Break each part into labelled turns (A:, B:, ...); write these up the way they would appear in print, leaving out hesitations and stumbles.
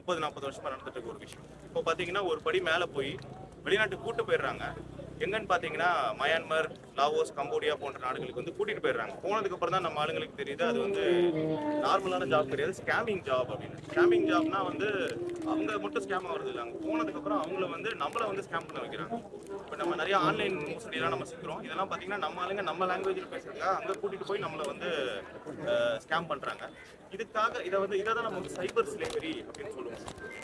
A: 30-40 வருஷமா நடந்துட்டு இருக்க ஒரு விஷயம். இப்போ பாத்தீங்கன்னா ஒரு படி மேல போய் வெளிநாட்டுக்கு கூட்டு போயிடுறாங்க. எங்கன்னு பாத்தீங்கன்னா மயான்மர், லாவோஸ், கம்போடியா போன்ற நாடுகளுக்கு வந்து கூட்டிட்டு போயிடுறாங்க. போனதுக்கு அப்புறம் தான் நம்ம ஆளுங்களுக்கு தெரியுது அது வந்து நார்மலான ஜாப் கிடையாது, ஸ்கேமிங் ஜாப் அப்படின்னு. ஸ்கேமிங் ஜாப்னா வந்து அவங்க மட்டும் ஸ்கேம் ஆகுறது இல்லை, அங்கே போனதுக்கு அப்புறம் அவங்கள வந்து நம்மளை வந்து ஸ்கேம் பண்ண வைக்கிறாங்க. இப்போ நம்ம நிறைய ஆன்லைன் மோசடியெல்லாம் நம்ம சிக்கிறோம். இதெல்லாம் பார்த்தீங்கன்னா நம்ம ஆளுங்க நம்ம லாங்குவேஜில் பேசுறாங்க, அங்கே கூட்டிட்டு போய் நம்மளை வந்து ஸ்கேம் பண்றாங்க. இதுக்காக இதை தான் நம்ம வந்து சைபர் ஸ்லேவரி அப்படின்னு சொல்லுவோம்.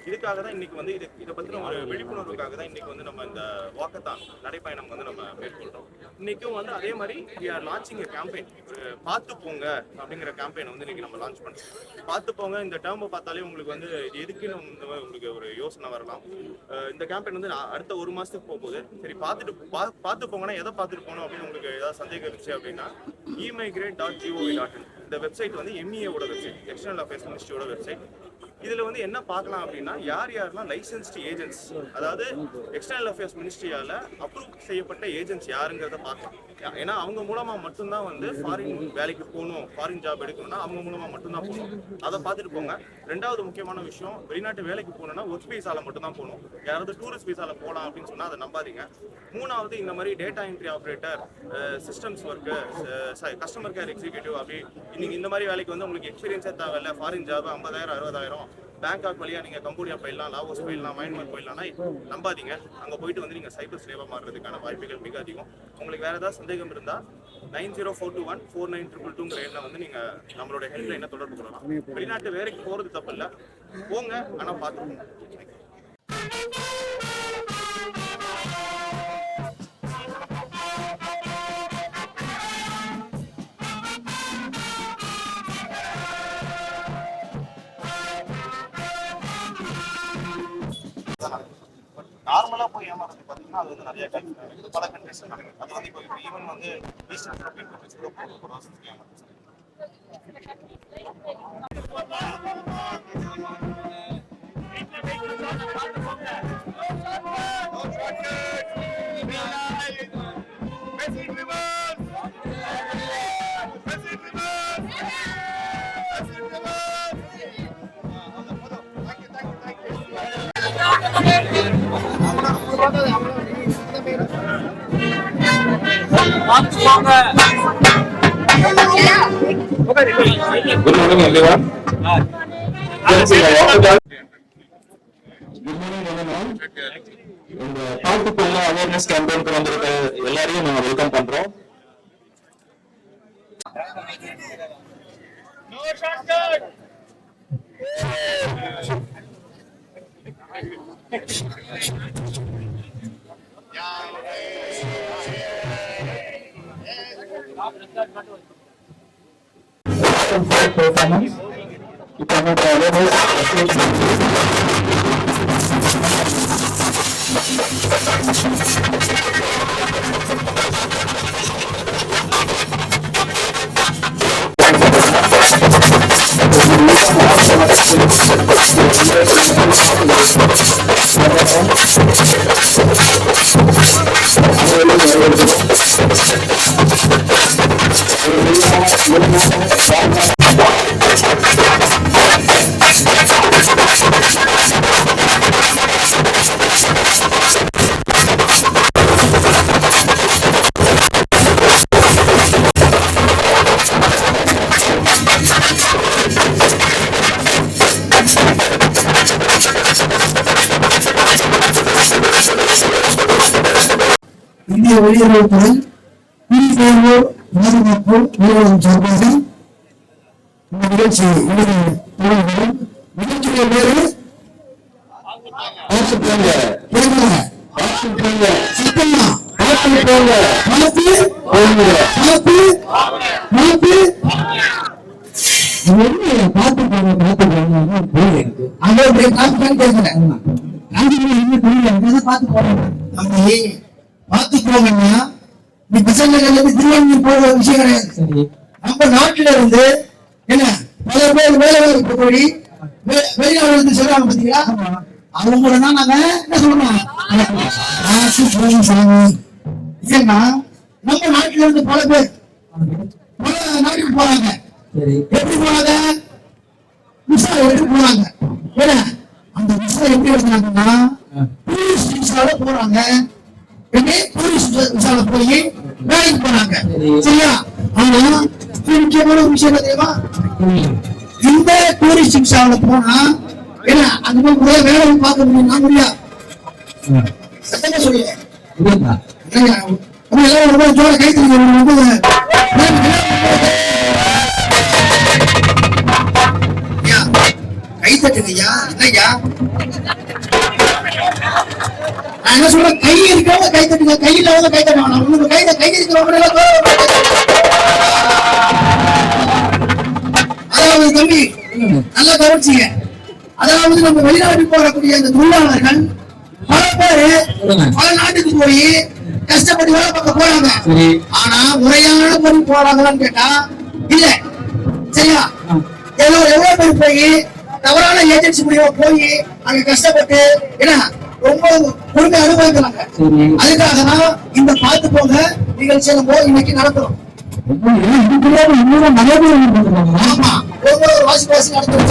A: இதுக்காக தான் இன்னைக்கு வந்து இதை பற்றின ஒரு விழிப்புணர்வுக்காக தான் இன்னைக்கு வந்து நம்ம இந்த வாக்கத்தான் நடைப்பயணம் வந்து நம்ம மேற்கொள்றோம். இன்னைக்கும் வந்து அதே மாதிரி லான்ச்சிங் கேம்பெயின், பார்த்து போங்க அப்படிங்கிற கேம்பெயின் வந்து இன்னைக்கு நம்ம லான்ச் பண்ணுறோம். பார்த்து போங்க இந்த டேர்மை பார்த்தாலே உங்களுக்கு வந்து எதுக்குன்னு உங்களுக்கு ஒரு யோசனை வரலாம். இந்த கேம்பெயின் வந்து அடுத்த 1 மாசத்துக்கு போகும்போது சரி பார்த்து போங்கன்னா எதை பார்த்துட்டு போகணும் அப்படின்னு உங்களுக்கு ஏதாவது சந்தேகம் இருந்துச்சு அப்படின்னா emigrate.gov.in இந்த வெப்சைட் வந்து MEA-ஓட வெப்சைட், எக்ஸ்டர்னல் அஃபேர்ஸ் மினிஸ்ட்ரியோட வெப்சைட். இதுல வந்து என்ன பார்க்கலாம் அப்படின்னா யாரெல்லாம் லைசன்ஸ்டு ஏஜென்ட்ஸ், அதாவது எக்ஸ்டர்னல் அஃபேர்ஸ் மினிஸ்ட்ரியால அப்ரூவ் செய்யப்பட்ட ஏஜென்ட்ஸ் யாருங்கிறத பார்க்கலாம். ஏன்னா அவங்க மூலமா மட்டும்தான் வந்து ஃபாரின் வேலைக்கு போகணும், ஃபாரின் ஜாப் எடுக்கணும்னா அவங்க மூலமா மட்டும்தான் போகணும். அதை பார்த்துட்டு போங்க. 2வது முக்கியமான விஷயம், வெளிநாட்டு வேலைக்கு போகணும்னா ஒர்க் வீசால மட்டும்தான் போகணும். யாராவது டூரிஸ்ட் வீசால போகலாம் அப்படின்னு சொன்னா அதை நம்பாதீங்க. 3வது இந்த மாதிரி data entry operator, systems work, customer care executive, அப்படி இன்னைக்கு இந்த மாதிரி வேலைக்கு வந்து உங்களுக்கு எக்ஸ்பீரியன்ஸே தேவையில்லை. ஃபாரின் ஜாப் 50,000 60,000 பேங்காக் வழியா நீங்க கம்போடியா போயிடலாம், லாவோஸ் போயிடலாம், மயன்மார் போயிடலாம்னா நம்பாதீங்க. அங்க போயிட்டு வந்து நீங்க சைபர் ஸ்லேவா மாறுறதுக்கான வாய்ப்புகள் மிக அதிகம். உங்களுக்கு வேற ஏதாவது சந்தேகம் இருந்தா 9042149222 எண்ணை வந்து நீங்க நம்மளோட ஹெல்ப்லைனை தொடர்பு கொள்ளலாம். வெளிநாட்டு வேலைக்கு போறது தப்பு இல்லை, போங்க, ஆனா பார்த்துக்கோங்க. நார்மலா போய் ஏமாறது பாத்தீங்கன்னா அது வந்து நிறைய பல கண்ட்ரிஸ் நடக்குது. அது வந்து இப்போ ஈவன் வந்து ஈஸ்டர்ன் யூரோப்பியன் கண்ட்ரிஸ் கூட
B: Good morning, everyone. இந்த பார்த்து போங்க அவேர்னஸ் கேம்பெயினுக்கு வந்திருக்க எல்லாரையும் நாங்கள் வெல்கம் பண்றோம். Performance. You cannot
C: இந்திய வெளியுறவுத்துறை புலித்தேர்வோர் பாதுகாப்பு நிறுவனம் சார்பாக இந்த நிகழ்ச்சி நிகழ்ச்சியுடைய பேரு பார்த்து போங்கன்னா நீ பசங்க திருவண்ணூர் போகிற விஷயம் கிடையாது. நம்ம நாட்டில இருந்து என்ன பல பேர் வேலை வாய்ப்பு கோரி வெளிநாடு வந்து சொல்றாங்க பாத்தீங்களா, அவங்க தான் நாங்க என்ன சொல்றோம் சாமி. ஏன்னா நம்ம நாட்டில இருந்து பல பேர் பல நாட்டுக்கு போறாங்க. எப்படி போனாங்க? விசா எடுத்து போனாங்க. ஏன்னா பண்றாங்கன்னா டூரிஸ்ட் விசால போறாங்க. டூரிஸ்ட் விசால போய் வேலைக்கு போறாங்க. சரியா? ஆனா முக்கியமான ஒரு விஷயம் தெரியுமா? இந்த டூரிஸ்ட் விசால போனா என்ன அங்க போய் வேலை பார்க்க முடியுமா? முடியாது. சத்தமா சொல்லு. எல்லாரும் ஜோர கை தட்டுங்கய்யா. என்னய்யா நான் என்ன சொல்றேன், கை இருக்கிறவங்க கை தட்டுங்க, கை இல்லாத கை தட்ட வேணாம். உங்களுக்கு கை இருக்கிறவங்க அதாவது தம்பி நல்லா கவனிச்சிங்க. அதாவது நம்ம வெளிநாட்டுக்கு போகக்கூடிய அந்த தொழிலாளர்கள் பல பேரு பல நாட்டுக்கு போய் கஷ்டப்பட்டு வேலை பார்க்க போறாங்க. ஆனா முறையான முறை போறாங்களான்னு கேட்டா இல்ல. சரியா? எவ்வளவு பேர் போய் தவறான ஏஜென்சி மூலியமா போய் அங்க கஷ்டப்பட்டு என்ன ரொம்ப கொடுமை அனுபவிக்கிறாங்க. அதுக்காக தான் இந்த பார்த்து போங்க நிகழ்ச்சியை நம்ம இன்னைக்கு நடத்துறோம். ஆமா, ஒவ்வொரு வாசி நடத்துறோம்.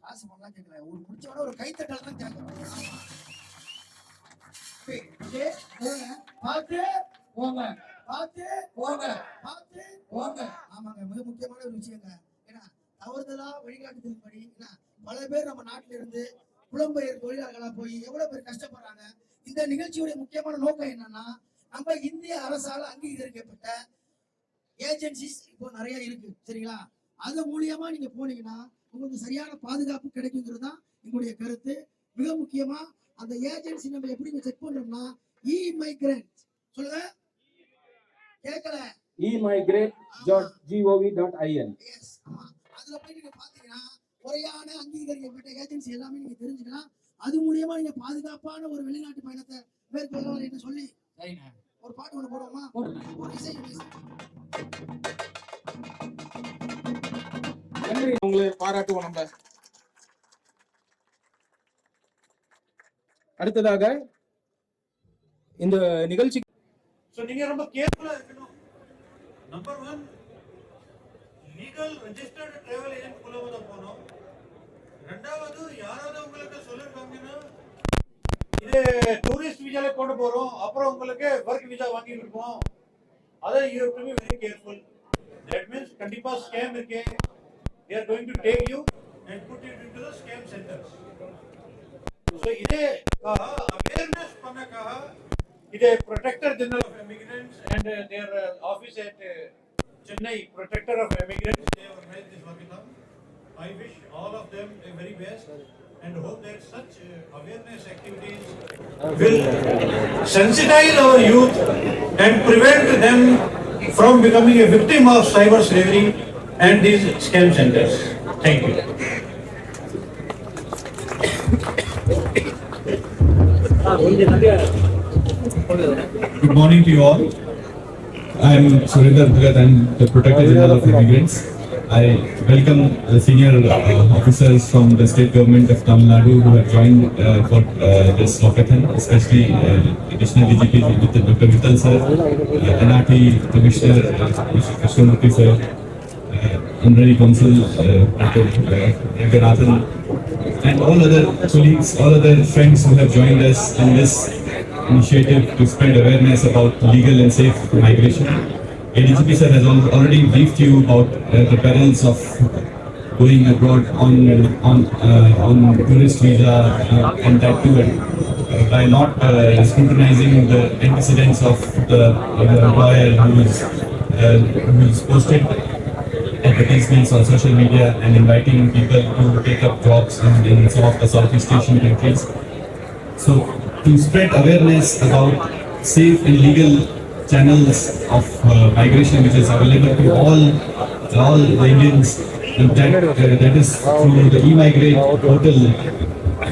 C: காசு பண்ணலாம் கேட்கல, ஒரு முடிச்சவன ஒரு கைத்தட்டல் தான் கேட்கணும். பார்த்து போங்க, பார்த்து போங்க, பார்த்து போங்க. ஆமாங்க, மிக முக்கியமான ஒரு விஷயங்க. ஏன்னா தவறுதலா வழிகாட்டுதல்படி பல பேர் நம்ம நாட்டில இருந்து புலம்பெயர் தொழிலாளர்களா போய் எவ்வளவு பேர் கஷ்டப்படுறாங்க. இந்த நிகழ்ச்சியுடைய முக்கியமான நோக்கம் என்னன்னா, நம்ம இந்திய அரசால அங்கீகரிக்கப்பட்ட ஏஜென்சிஸ் இப்போ நிறைய இருக்கு. சரிங்களா? அது மூலியமா நீங்க போனீங்கன்னா உங்களுக்கு சரியான பாதுகாப்பு கிடைக்குங்கிறது தான் எங்களுடைய கருத்து. மிக முக்கியமா அந்த ஏஜென்சி நம்ம எப்படி செக் பண்றோம்னா e-migrant சொல்லுங்க, கேட்கல,
D: e-migrant.gov.in.
C: எஸ், ஆமா. அதுல போய் நீங்க பாத்தீங்கன்னா முறையான அங்கீகரிக்கப்பட்ட ஏஜென்சி எல்லாமே நீங்க தெரிஞ்சுக்கலாம். அது மூலியமா நீங்க பாதுகாப்பான ஒரு வெளிநாட்டு பயணத்தை மேற்கொள்ளலாம் என்று சொல்லி ஒரு பாட்டு ஒண்ணு போடுவோமா? ஒரு இசை
D: நன்றி, உங்களை பாராட்டுவோம். நம்ம அடுத்ததாக இந்த நிகழ்ச்சி
E: நீங்க ரொம்ப கேர்ஃபுல்லா இருக்கணும். Number 1, legal registered travel agent மூலமா தான் போகணும். ரெண்டாவது, யாராவது உங்களுக்கு சொல்லிருக்காங்கன்னா இது டூரிஸ்ட் விசால கொண்டு போறோம், அப்புறம் உங்களுக்கு ஒர்க் விசா வாங்கி கொடுப்போம், அதை you have to be very careful. That means கண்டிப்பா ஸ்கேம் இருக்கு. They are going to take you and put you into the scam centers. So इधे कहा awareness पन्ना कहा इधे Protector General of Immigrants and their office at Chennai, Protector of Immigrants, they have organized this workshop. I wish all of them the very best and hope that such awareness activities will sensitize our youth and prevent them from becoming a victim of cyber slavery and these scam centers. Thank you.
F: Good morning to you all. I am Surinder Bhagat, I am the Protector General of Immigrants. I welcome the senior officers from the state government of Tamil Nadu who have joined for this walkathon, especially additional DGP Dr. Vittal sir, NRT Commissioner Mr. Krishnamurthy sir, Honorary Consul Dr. Ranganathan, and all other colleagues, all other friends who have joined us in this initiative to spread awareness about legal and safe migration. ADGP sir has already briefed you about the perils of going abroad on tourist visa and that too by not scrutinizing the antecedents of the employer who's posted advertisements on social media and inviting people to take up jobs in some of the Southeast Asian countries. So to spread awareness about safe and legal channels of migration which is available to all the Indians, and that is through the eMigrate portal.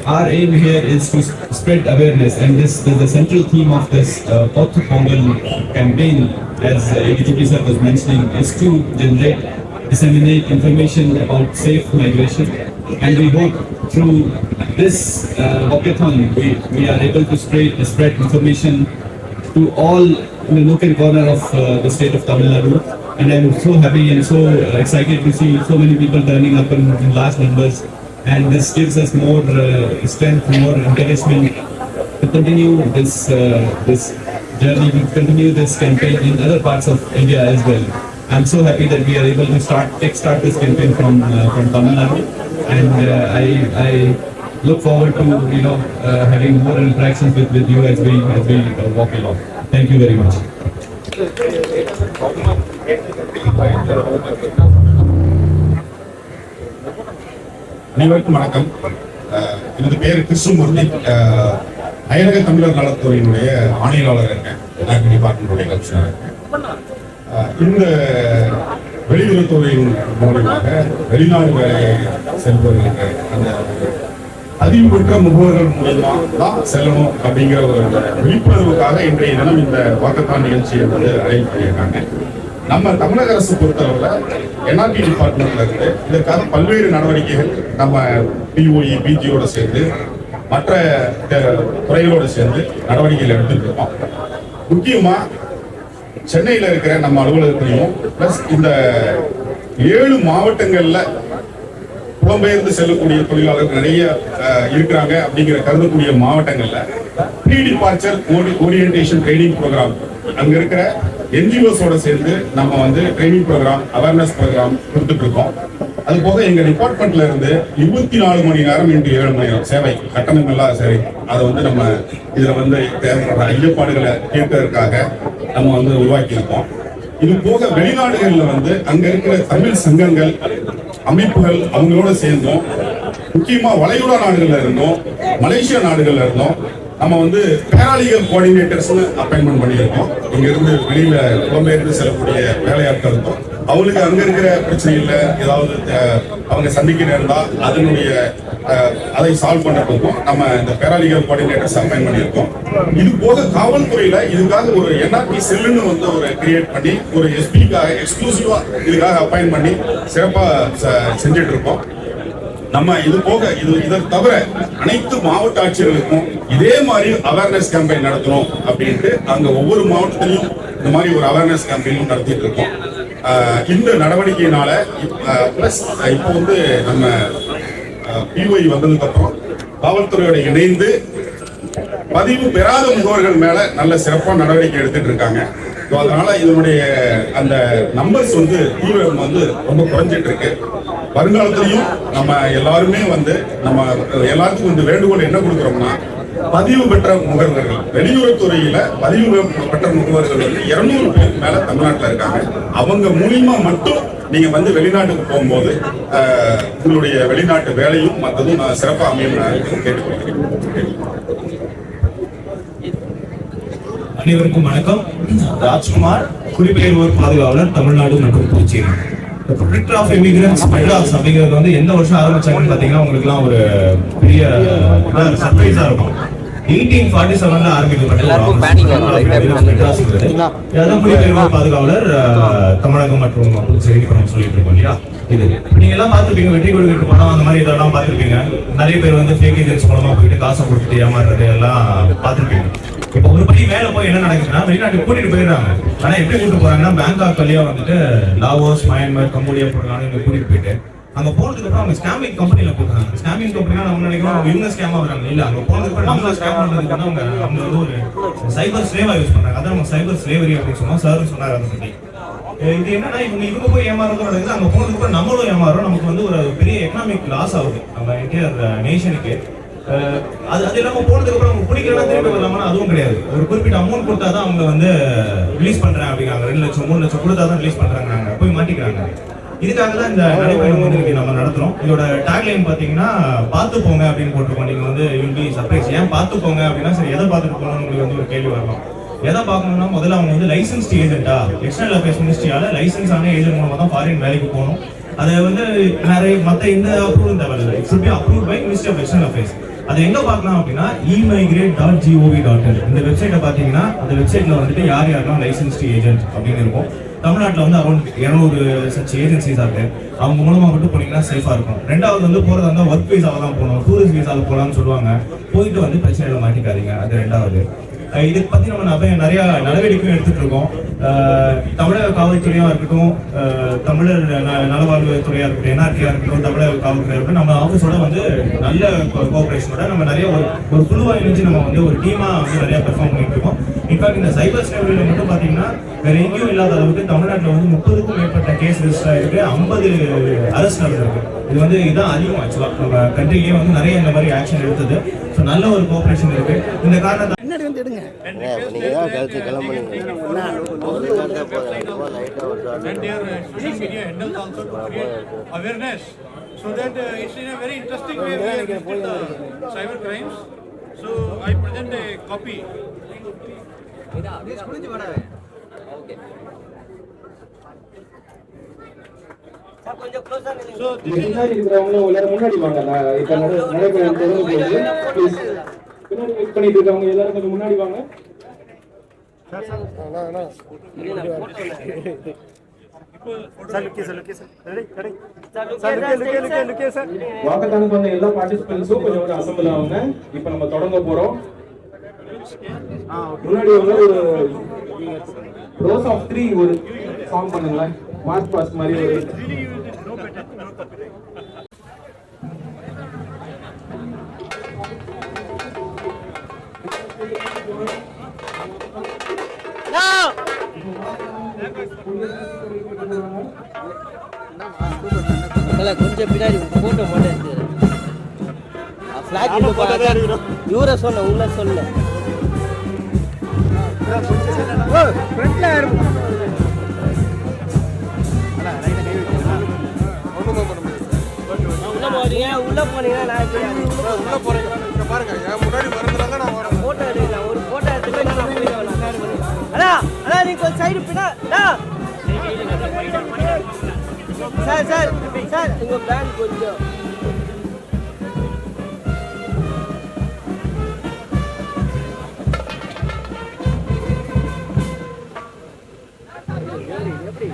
F: Our aim here is to spread awareness, and this is the central theme of this Pothu Pongal campaign, as ADGP sir was mentioning, is to disseminate information about safe migration. And we hope through this walkathon we are able to spread information to all in the nook and corner of the state of Tamil Nadu. And I'm so happy and so excited to see so many people turning up in large numbers. And this gives us more strength, more encouragement to continue this journey, to continue this campaign in other parts of India as well. I'm so happy that we are able to start this campaign from Tamil Nadu, and I look forward to having more interactions with you as we walk along. Thank you very much.
G: அனைவருக்கும் வணக்கம். எனது பேர் கிருஷ்ணமூர்த்தி. அயலக தமிழர் நலத்துறையினுடைய ஆணையாளர் இருக்கேன். டிபார்ட்மெண்ட்டுடைய commissioner இருக்கேன். இந்த வெளியுறவுத்துறையின் மூலமாக வெளிநாடு வேலையை செல்பவர்களுக்கு அந்த பதிவு பெற்ற முகவர்கள் மூலமா தான் செல்லணும் அப்படிங்கிற ஒரு விழிப்புணர்வுக்காக இன்றைய தினம் இந்த வாக்கத்தான் நிகழ்ச்சியை வந்து அரேஞ்ச் பண்ணியிருக்காங்க. நம்ம தமிழக அரசு பொறுத்தளவில் என்ஆர்டி டிபார்ட்மெண்ட்ல இருந்து இதற்காக பல்வேறு நடவடிக்கைகள் நம்ம பிஓஇ பிஜியோட சேர்ந்து மற்ற துறைகளோடு சேர்ந்து நடவடிக்கைகள் எடுத்துட்டு இருக்கோம். முக்கியமா சென்னையில் இருக்கிற நம்ம அலுவலகத்திலையும் பிளஸ் இந்த 7 மாவட்டங்கள்ல புலம்பெயர்ந்து செல்லக்கூடிய தொழிலாளர்கள் நிறைய இருக்கிறாங்க அப்படிங்கிற கருதக்கூடிய மாவட்டங்கள்ல pre departure orientation training program அங்க இருக்கிற என்ஜிஓஸோட சேர்ந்து நம்ம வந்து ட்ரைனிங் ப்ரோக்ராம் அவேர்னஸ் ப்ரோக்ராம் கொடுத்துட்டு இருக்கோம். அது போக எங்க டிபார்ட்மெண்ட்ல இருந்து 24 மணி நேரம் இன்று 7 மணி நேரம் சேவை, கட்டணம் இல்லாத சேவை, அதை வந்து நம்ம இதுல வந்து தேவைப்படுற ஐயப்பாடுகளை தீர்ப்பதற்காக நம்ம வந்து உருவாக்கி இருக்கோம். இது போக வெளிநாடுகள்ல வந்து அங்க இருக்கிற தமிழ் சங்கங்கள் அமைப்புகள் அவங்களோட சேர்ந்தோம், முக்கியமா வளைகுடா நாடுகள்ல இருந்தோம், மலேசியா நாடுகள்ல இருந்தோம், நம்ம வந்து பேராலீகல் கோஆர்டினேட்டர்ஸ் அப்பாயின்மெண்ட் பண்ணியிருக்கோம். இங்க இருந்து வெளியில புலம்பெயர்ந்து செல்லக்கூடிய வேலையாட்கள் இருந்தோம். அவங்களுக்கு அங்க இருக்கிற பிரச்சனைகள்ல ஏதாவது அவங்க சந்திக்க நேர்ந்தா அதனுடைய அதை சால்வ் பண்றதுக்கும் நம்ம இந்த பேராலீகல் கோஆர்டினேட்டர்ஸ் அப்பாயின் பண்ணியிருக்கோம். இது போக காவல்துறையில இதுக்காக ஒரு என்ஆர்டி செல்லுன்னு வந்து ஒரு கிரியேட் பண்ணி ஒரு எஸ்பிக்காக எக்ஸ்க்ளூசிவா இதுக்காக அப்பாயின் பண்ணி சிறப்பா செஞ்சுட்டு இருக்கோம். நம்ம இது போக இதை தவிர அனைத்து மாவட்ட ஆட்சியர்களுக்கும் இதே மாதிரி அவேர்னஸ் கேம்பெயின் நடத்தணும் அப்படின்ட்டு அங்க ஒவ்வொரு மாவட்டத்திலையும் இந்த மாதிரி ஒரு அவேர்னஸ் கேம்பெயினும் நடத்திட்டு இருக்கோம். இந்த நடவடிக்கையினால பிளஸ் இப்போ வந்து நம்ம பிஓஇ வந்ததுக்கு அப்புறம் காவல்துறையோட இணைந்து பதிவு பெறாத முகவர்கள் மேல நல்ல சிறப்பான நடவடிக்கை எடுத்துட்டு இருக்காங்க. அதனால இதனுடைய அந்த நம்பர்ஸ் வந்து தீவிரம் வந்து ரொம்ப குறைஞ்சிட்டு இருக்கு. வருங்காலத்திலையும் நம்ம எல்லாருமே வந்து நம்ம எல்லாத்துக்கும் வந்து வேண்டுகோள் என்ன கொடுக்குறோம்னா, பதிவு பெற்ற முகவர்கள் வெளியுறவுத்துறையில பதிவு பெற்ற முகவர்கள் வந்து 200 பேருக்கு மேல தமிழ்நாட்டில் இருக்காங்க. அவங்க மூலியமா மட்டும் நீங்க வந்து வெளிநாட்டுக்கு போகும்போது உங்களுடைய வெளிநாட்டு வேலையும் மற்றதும் நான் சிறப்பாக அமையும் கேட்டுக்கொள்கிறேன்.
H: அனைவருக்கும் வணக்கம். ராஜ்குமார், குடிபெயர்வோர் பாதுகாவலர், தமிழ்நாடு மற்றும் புதுச்சேரி. ப்ரொடெக்டர் ஆஃப் இமிகிரன்ட்ஸ் மெட்ராஸ் அப்படிங்கிறது வந்து எந்த வருஷம் ஆரம்பிச்சாங்கன்னு பார்த்தீங்கன்னா உங்களுக்குலாம் ஒரு பெரிய சர்ப்ரைஸா இருக்கும். 1847 ஆரம்பிக்கப்பட்ட மெட்ராஸ். குடிபெயர்வோர் பாதுகாவலர் தமிழகம் மற்றும் புதுச்சேரி இப்ப நம்ம சொல்லிட்டு இருக்கோம் இல்லையா. இது நீங்க எல்லாம் பார்த்துருப்பீங்க, வெற்றி கொள்கைக்கு பணம் அந்த மாதிரி இதெல்லாம் பார்த்துருப்பீங்க. நிறைய பேர் வந்து ஃபேக் ஏஜென்ட்ஸ் மூலமா போயிட்டு காசை கொடுத்துட்டு ஏமாறுறது எல்லாம் பார்த்துருப்பீங்க. இப்போ ஒரு படி மேல போய் என்ன நடக்குதுன்னா, வெளிநாட்டுக்கு கூட்டிட்டு போயிடுறாங்க. ஆனா எப்படி கூட்டிட்டு போறாங்கன்னா, பேங்காக் வழியா வந்துட்டு லாவோஸ், மயன்மார், கம்போடியா போன்ற நாடுகளுக்கு கூட்டிட்டு போயிட்டு அங்க போனதுக்கு அப்புறம் அவங்க ஸ்கேமிங் கம்பெனில போடுறாங்க. ஸ்கேமிங் கம்பெனினா நம்ம நினைக்கிறோம் இவங்க ஸ்கேம் ஆகுறாங்க. இல்ல, அங்க போனதுக்கு அப்புறம் நம்ம ஸ்கேம் பண்றதுக்கு அவங்க வந்து ஒரு சைபர் ஸ்லேவா யூஸ் பண்றாங்க. அதான் நம்ம சைபர் ஸ்லேவரி அப்படின்னு சொன்னா சார் சொன்னார் அதை பத்தி. இது என்னன்னா, இவங்க போய் ஏமாறதும் நடக்குது, அங்க போனதுக்கு அப்புறம் நம்மளும் ஏமாறுறோம். நமக்கு வந்து ஒரு பெரிய எக்கனாமிக் லாஸ் ஆகுது நம்ம என்டையர் நேஷனுக்கு. அது இல்லாம போனதுக்கு அப்புறம் அவங்க பிடிக்கலாம் திருப்பி வரலாமா, அதுவும் கிடையாது. ஒரு குறிப்பிட்ட அமௌண்ட் கொடுத்தாதான் அவங்க வந்து ரிலீஸ் பண்றேன் அப்படிங்கிறாங்க. 2 லட்சம் 3 லட்சம் கொடுத்தாதான் ரிலீஸ் பண்றாங்க, போய் மாட்டிக்கிறாங்க. இதுக்காக தான் இந்த நடைபயணம் வந்து இன்னைக்கு நம்ம நடத்துறோம். இதோட டேக்லைன் பாத்தீங்கன்னா, பார்த்து போங்க அப்படின்னு போட்டிருக்கோம். நீங்க வந்து யூல் பி சர்ப்ரைஸ். ஏன் பார்த்து போங்க அப்படின்னா, சரி எதை பார்த்துட்டு போகணும்னு உங்களுக்கு வந்து ஒரு கேள்வி வரலாம். எதை பார்க்கணும்னா, முதல்ல அவங்க வந்து லைசன்ஸ்ட் ஏஜென்ட்டா, எக்ஸ்டர்னல் அஃபேர்ஸ் மினிஸ்ட்ரியால லைசன்ஸ் ஆன ஏஜென்ட் மூலமா தான் ஃபாரின் வேலைக்கு போகணும். அதை வந்து நிறைய மற்ற எந்த அப்ரூவல் தேவையில்லை. It should be approved by ministry of external affairs. அதை எங்க பார்க்கலாம் அப்படின்னா, emigrate.gov.in இந்த வெப்சைட்டை பார்த்தீங்கன்னா, அந்த வெப்சைட்ல வந்துட்டு யார் யாரெல்லாம் லைசன்ஸ்ட் ஏஜென்ட் அப்படின்னு இருக்கும். தமிழ்நாட்டில் வந்து அரௌண்ட் 200 சச் ஏஜென்சிஸ் இருக்கு. அவங்க மூலமா மட்டும் போனீங்கன்னா சேஃபா இருக்கும். ரெண்டாவது வந்து போறதா இருந்தால் ஒர்க் வீசால தான் போகணும், டூரிஸ்ட் வீசால போகலாம்னு சொல்லுவாங்க. போயிட்டு வந்து பிரச்சனைகளை மாட்டிக்காதீங்க. அது ரெண்டாவது. இதை பத்தி நம்ம நிறைய நடவடிக்கையும் எடுத்துட்டு இருக்கோம். தமிழக காவல்துறையா இருக்கட்டும், தமிழர் நலவாழ்வுத்துறையா இருக்கட்டும், என்ஆர்டியா இருக்கட்டும், தமிழக காவல்துறையா இருக்கட்டும், நம்ம ஆஃபீஸோட வந்து நல்ல கோஆபரேஷனோட நம்ம நிறைய ஒரு குழுவா இணைஞ்சு நம்ம வந்து ஒரு டீமா வந்து நிறைய பெர்ஃபார்ம் பண்ணிட்டு இருக்கோம். இன்ஃபேக்ட் இந்த சைபர் ஸ்லேவரியில மட்டும் பாத்தீங்கன்னா, வேற எங்கேயும் இல்லாத அளவுக்கு தமிழ்நாட்டில் வந்து 30க்கும் மேற்பட்ட கேஸ் ரெஜிஸ்டர் ஆயிருக்கு, 50 அரெஸ்ட் நடந்திருக்கு. இது வந்து இதான் அதிகம் ஆக்சுவலா நம்ம கண்ட்ரிலேயே வந்து நிறைய இந்த மாதிரி ஆக்ஷன் எடுத்தது. ஸோ நல்ல ஒரு கோஆபரேஷன் இருக்கு. இந்த காரணத்தை
E: awareness so that it's in a very interesting way we have listed the cyber crimes. So I present a copy. So
D: முன்னாடி இருக்கிறவங்க எல்லாரும் முன்னாடி வாங்க. இப்ப நடைபெறும் தொடர்ந்து போகுது. ப்ளீஸ் பின்னாடி வெயிட் பண்ணிட்டு இருக்கவங்க எல்லாரும் கொஞ்சம் முன்னாடி வாங்க. வாக்கத்தானுக்கு வந்த எல்லா பார்ட்டிசிபென்ட்ஸும் கொஞ்சம் ஒரு அசம்பிள் ஆகுங்க. இப்ப நம்ம தொடங்க போறோம். முன்னாடி வந்து ஒரு ரோஸ் ஆஃப் 3 ஒரு ஃபார்ம் பண்ணுங்களேன். மார்ச் பாஸ் மாதிரி ஒரு
I: கொஞ்சம் பின்னாடி போட்டோ மட்டும் எடுத்து இவரை சொல்ல உள்ள சொல்ல உள்ள போனீங்கன்னா உள்ள போறீங்க பாருங்க. முன்னாடி வரதுனால நான் போட்டோ எடுக்கலாம். ஒரு போட்டோ எடுத்துட்டு நான் போயிடுவேன். அண்ணா நீங்க கொஞ்சம் சைடு பின்னா சார் உங்க பேங்க் கொஞ்சம் எப்படி